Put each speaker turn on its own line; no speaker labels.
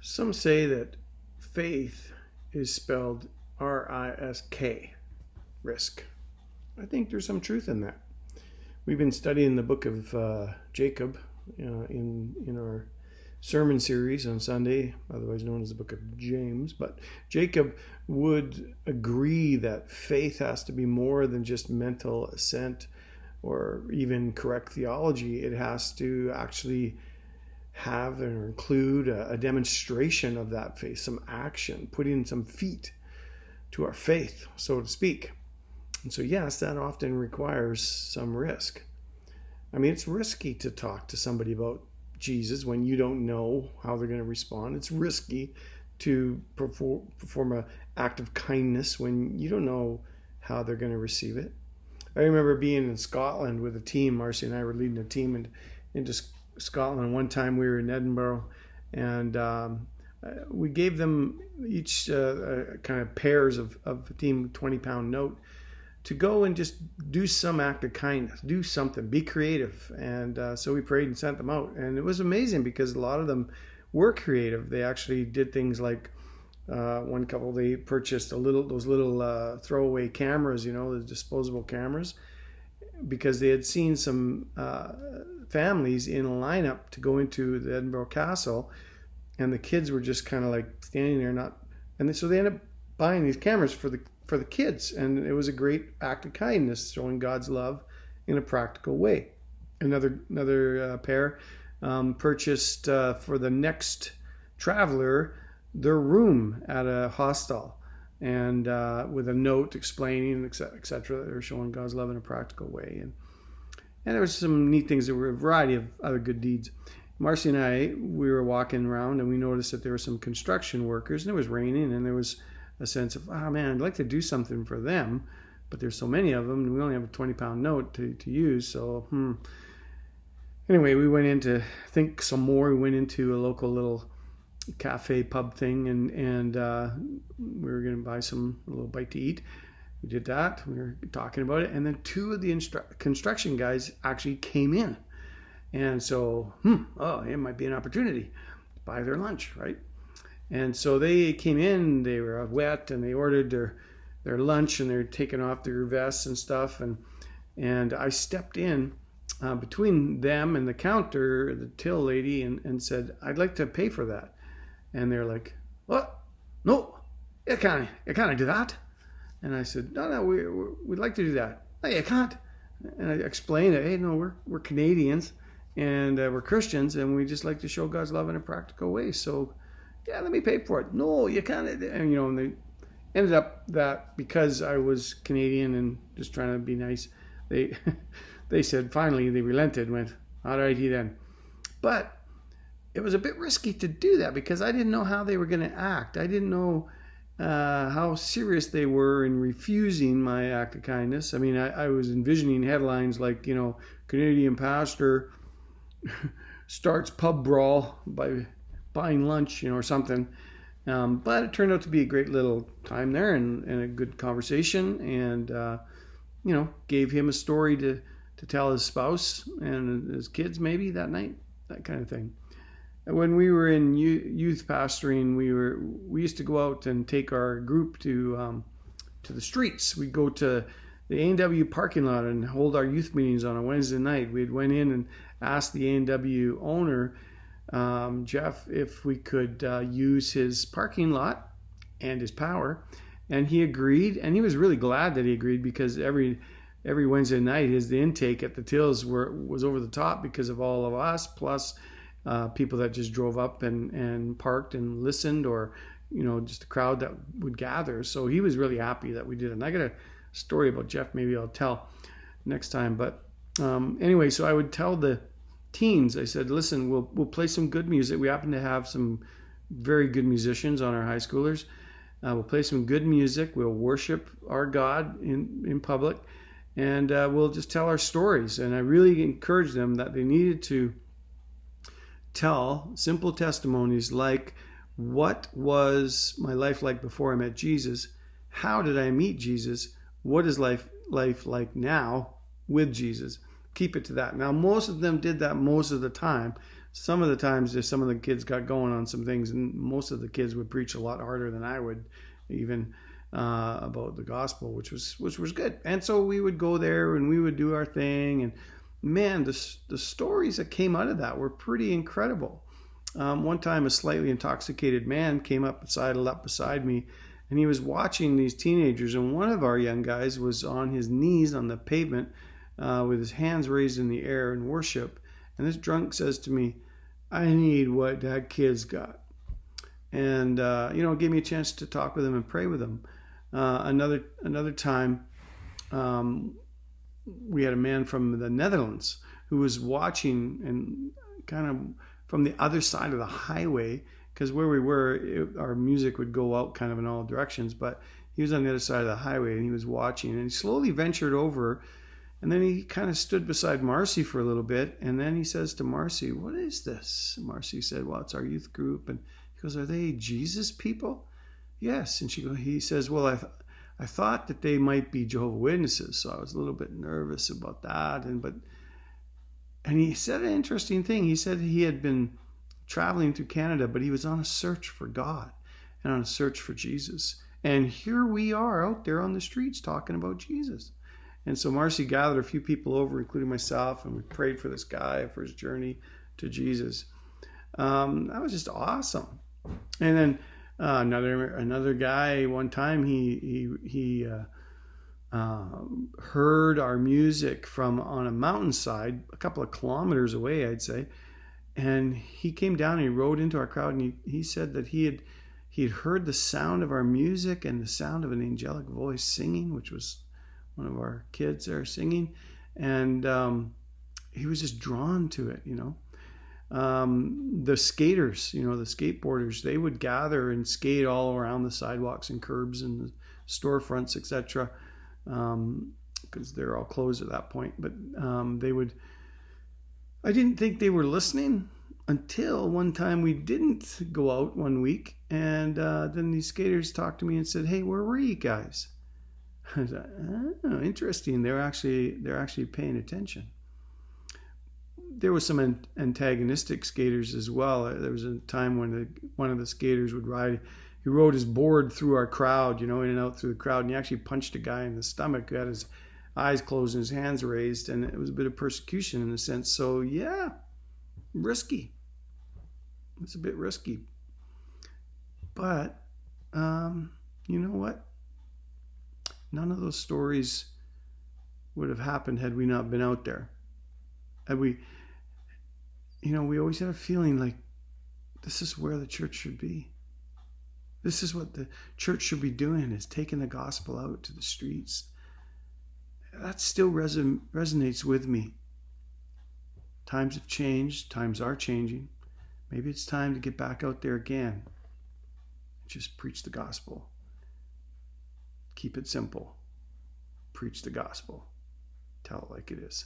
Some say that faith is spelled R-I-S-K, risk. I think there's some truth in that. We've been studying the book of Jacob in our sermon series on Sunday, otherwise known as the book of James. But Jacob would agree that faith has to be more than just mental assent or even correct theology. It has to actually have or include a demonstration of that faith, some action, putting some feet to our faith, so to speak. And so, yes, that often requires some risk. I mean, it's risky to talk to somebody about Jesus when you don't know how they're going to respond. It's risky to perform an act of kindness when you don't know how they're going to receive it. I remember being in Scotland with a team. Marcy and I were leading a team into Scotland. One time we were in Edinburgh, and we gave them each kind of pairs of a team 20-pound note to go and just do some act of kindness, do something, be creative. And so we prayed and sent them out. And it was amazing because a lot of them were creative. They actually did things like one couple, they purchased those little throwaway cameras, the disposable cameras, because they had seen some families in a lineup to go into the Edinburgh Castle, and the kids were just kind of like standing there, so they ended up buying these cameras for the kids, and it was a great act of kindness, showing God's love in a practical way. Another pair purchased for the next traveler their room at a hostel, and with a note explaining, etc. They're showing God's love in a practical way, and there was some neat things. There were a variety of other good deeds. Marcy and I, we were walking around, and we noticed that there were some construction workers, and it was raining, and there was a sense of, oh man, I'd like to do something for them, but there's so many of them, and we only have a 20-pound note to use. So anyway, we went in to think some more. We went into a local little cafe pub thing, and we were going to buy a little bite to eat. We did that. We were talking about it, and then two of the construction guys actually came in, and so it might be an opportunity to buy their lunch, right? And so they came in, they were wet, and they ordered their lunch, and they're taking off their vests and stuff. And I stepped in between them and the counter, the till lady, and said, I'd like to pay for that. And they're like, what? No, you can't do that. And I said, no, we'd like to do that. No, you can't. And I explained that, hey, no, we're Canadians, and we're Christians, and we just like to show God's love in a practical way. So yeah, let me pay for it. No, you can't. And they ended up that because I was Canadian and just trying to be nice, they said, finally they relented, went, all righty then. But it was a bit risky to do that because I didn't know how they were going to act. I didn't know how serious they were in refusing my act of kindness. I mean, I was envisioning headlines like, Canadian pastor starts pub brawl by buying lunch, or something. But it turned out to be a great little time there and a good conversation, and, gave him a story to tell his spouse and his kids maybe that night, that kind of thing. And when we were in youth pastoring, we used to go out and take our group to the streets. We'd go to the A&W parking lot and hold our youth meetings on a Wednesday night. We'd went in and asked the A&W owner, Jeff, if we could use his parking lot and his power, and he agreed, and he was really glad that he agreed because every Wednesday night the intake at the tills was over the top because of all of us, plus people that just drove up and parked and listened, or just a crowd that would gather. So he was really happy that we did it. And I got a story about Jeff, maybe I'll tell next time, but anyway, so I would tell the teens, I said, listen, we'll play some good music. We happen to have some very good musicians on our high schoolers. We'll play some good music. We'll worship our God in public, and we'll just tell our stories. And I really encouraged them that they needed to tell simple testimonies like, what was my life like before I met Jesus? How did I meet Jesus? What is life like now with Jesus? Keep it to that. Now, most of them did that most of the time. some of the times if some of the kids got going on some things, and most of the kids would preach a lot harder than I would, even about the gospel, which was good. And so we would go there and we would do our thing, and man, the stories that came out of that were pretty incredible. One time, a slightly intoxicated man came up beside me, and he was watching these teenagers, and one of our young guys was on his knees on the pavement with his hands raised in the air in worship. And this drunk says to me, "I need what that kid's got." And, gave me a chance to talk with him and pray with him. Another time, we had a man from the Netherlands who was watching and kind of from the other side of the highway, because where we were, our music would go out kind of in all directions, but he was on the other side of the highway and he was watching, and he slowly ventured over, and then he kind of stood beside Marcy for a little bit, and then he says to Marcy, "What is this?" Marcy said, "Well, it's our youth group." And he goes, "Are they Jesus people?" "Yes." And he says, "Well, I thought that they might be Jehovah's Witnesses, so I was a little bit nervous about that." And he said an interesting thing. He said he had been traveling through Canada, but he was on a search for God and on a search for Jesus. And here we are out there on the streets talking about Jesus. And so Marcy gathered a few people over, including myself, and we prayed for this guy for his journey to Jesus. That was just awesome. And then another guy, one time he heard our music from on a mountainside a couple of kilometers away, I'd say, and he came down and he rode into our crowd, and he said that he had heard the sound of our music and the sound of an angelic voice singing, which was one of our kids there singing, and he was just drawn to it. The skaters, the skateboarders, they would gather and skate all around the sidewalks and curbs and the storefronts, etc., because they're all closed at that point. But I didn't think they were listening until one time we didn't go out one week, and then these skaters talked to me and said, "Hey, where were you guys?" I was like, "Oh, interesting. They're actually paying attention." There was some antagonistic skaters as well. There was a time when one of the skaters would ride. He rode his board through our crowd, in and out through the crowd, and he actually punched a guy in the stomach who had his eyes closed and his hands raised, and it was a bit of persecution in a sense. So yeah, risky. It's a bit risky. But you know what? None of those stories would have happened had we not been out there. Had we always had a feeling like this is where the church should be. This is what the church should be doing, is taking the gospel out to the streets. That still resonates with me. Times have changed. Times are changing. Maybe it's time to get back out there again. Just preach the gospel. Keep it simple. Preach the gospel. Tell it like it is.